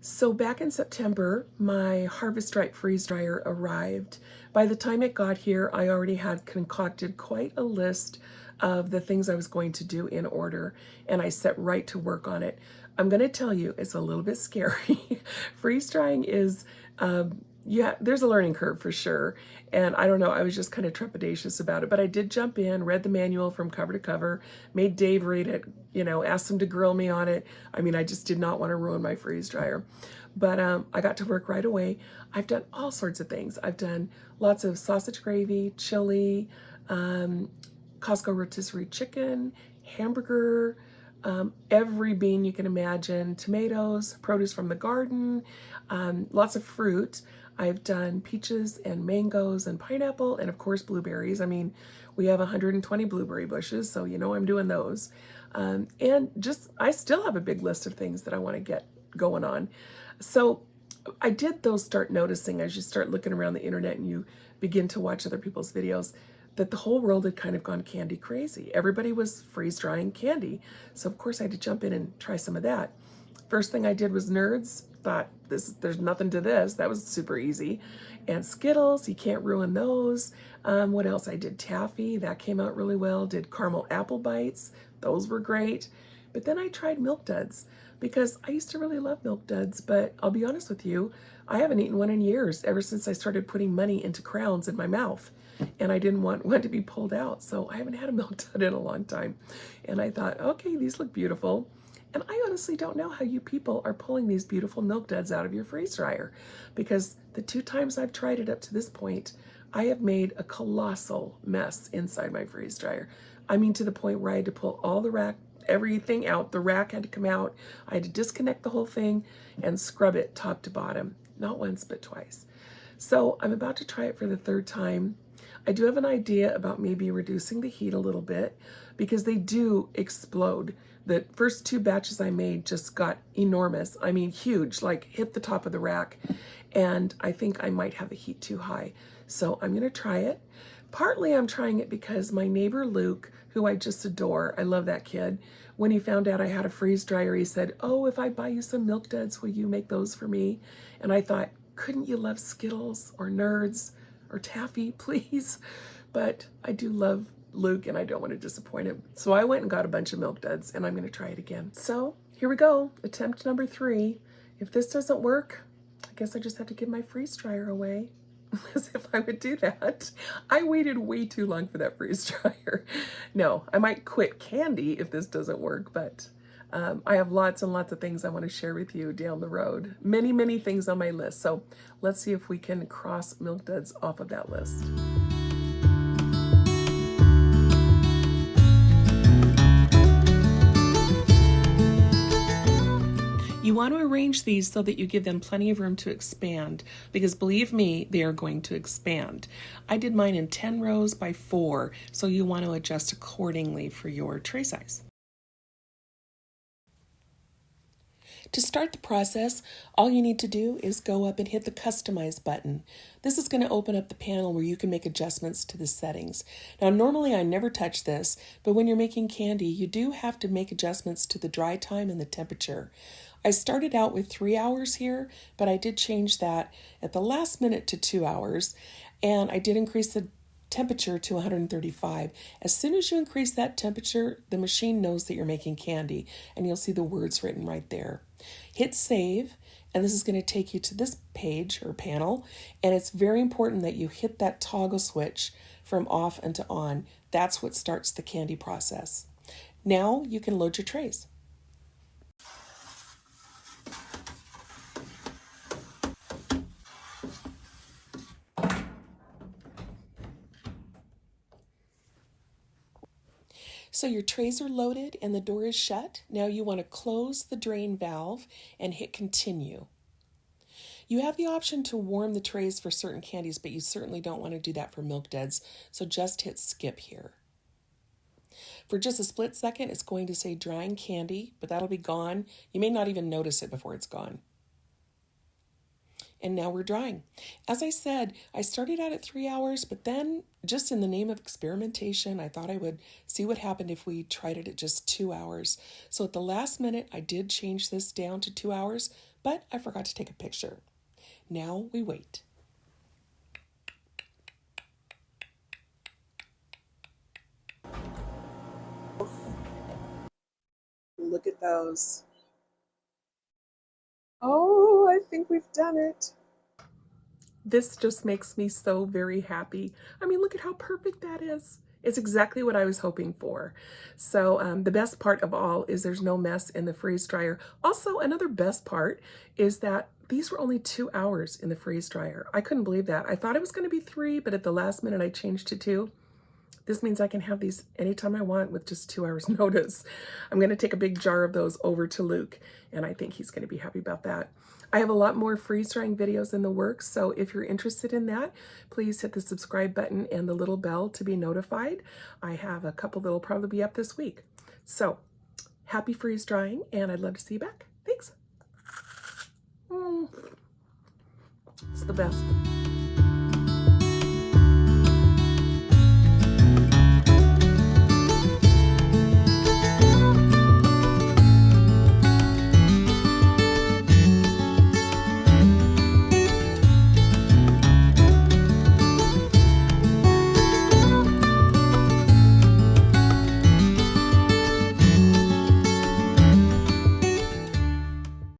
So back in September, my Harvest Right freeze dryer arrived. By the time it got here, I already had concocted quite a list of the things I was going to do in order, and I set right to work on it. I'm going to tell you, it's a little bit scary. Freeze drying is, yeah, there's a learning curve for sure. And I don't know, I was just kind of trepidatious about it, but I did jump in, read the manual from cover to cover, made Dave read it, asked him to grill me on it. I mean, I just did not want to ruin my freeze dryer. But I got to work right away. I've done all sorts of things. I've done lots of sausage gravy, chili, Costco rotisserie chicken, hamburger, every bean you can imagine, tomatoes, produce from the garden, lots of fruit. I've done peaches and mangoes and pineapple, and of course blueberries. I mean, we have 120 blueberry bushes, so I'm doing those. And just, I still have a big list of things that I want to get going on. So I did, though, start noticing as you start looking around the internet and you begin to watch other people's videos, that the whole world had kind of gone candy crazy. Everybody was freeze drying candy. So of course I had to jump in and try some of that. First thing I did was Nerds. Thought, there's nothing to this. That was super easy. And Skittles, you can't ruin those. What else? I did Taffy. That came out really well. Did caramel apple bites. Those were great. But then I tried Milk Duds because I used to really love Milk Duds. But I'll be honest with you, I haven't eaten one in years, ever since I started putting money into crowns in my mouth. And I didn't want one to be pulled out. So I haven't had a Milk Dud in a long time. And I thought, okay, these look beautiful. And I honestly don't know how you people are pulling these beautiful Milk Duds out of your freeze dryer, because the 2 times I've tried it up to this point, I have made a colossal mess inside my freeze dryer. I mean, to the point where I had to pull all the rack, everything out. The rack had to come out. I had to disconnect the whole thing and scrub it top to bottom. Not once, but twice. So I'm about to try it for the 3rd time. I do have an idea about maybe reducing the heat a little bit, because they do explode. The first 2 batches I made just got enormous. I mean, huge, like hit the top of the rack. And I think I might have the heat too high. So I'm gonna try it. Partly I'm trying it because my neighbor Luke, who I just adore, I love that kid, when he found out I had a freeze dryer, he said, "Oh, if I buy you some Milk Duds, will you make those for me?" And I thought, couldn't you love Skittles or Nerds or Taffy, please? But I do love Luke and I don't want to disappoint him. So I went and got a bunch of Milk Duds and I'm going to try it again. So here we go, attempt number 3. If this doesn't work, I guess I just have to give my freeze dryer away. As if I would do that. I waited way too long for that freeze dryer. No, I might quit candy if this doesn't work, but I have lots and lots of things I want to share with you down the road. Many, many things on my list. So let's see if we can cross Milk Duds off of that list. You want to arrange these so that you give them plenty of room to expand, because believe me, they are going to expand. I did mine in 10 rows by 4, so you want to adjust accordingly for your tray size. To start the process, all you need to do is go up and hit the Customize button. This is going to open up the panel where you can make adjustments to the settings. Now, normally I never touch this, but when you're making candy, you do have to make adjustments to the dry time and the temperature. I started out with 3 hours here, but I did change that at the last minute to 2 hours, and I did increase the temperature to 135. As soon as you increase that temperature, the machine knows that you're making candy, and you'll see the words written right there. Hit save, and this is going to take you to this page or panel, and it's very important that you hit that toggle switch from off and to on. That's what starts the candy process. Now you can load your trays. So your trays are loaded and the door is shut. Now you want to close the drain valve and hit continue. You have the option to warm the trays for certain candies, but you certainly don't want to do that for Milk Duds, so just hit skip here. For just a split second, it's going to say drying candy, but that'll be gone. You may not even notice it before it's gone. And now we're drying. As I said, I started out at 3 hours, but then just in the name of experimentation, I thought I would see what happened if we tried it at just 2 hours. So at the last minute, I did change this down to 2 hours, but I forgot to take a picture. Now we wait. Look at those. Oh, I think we've done it. This just makes me so very happy. I mean, look at how perfect that is. It's exactly what I was hoping for. So the best part of all is there's no mess in the freeze dryer. Also, another best part is that these were only 2 hours in the freeze dryer. I couldn't believe that. I thought it was going to be 3, but at the last minute I changed to 2. This means I can have these anytime I want with just 2 hours notice. I'm going to take a big jar of those over to Luke, and I think he's going to be happy about that. I have a lot more freeze drying videos in the works, so if you're interested in that, please hit the subscribe button and the little bell to be notified. I have a couple that'll probably be up this week. So happy freeze drying, and I'd love to see you back. Thanks. It's the best.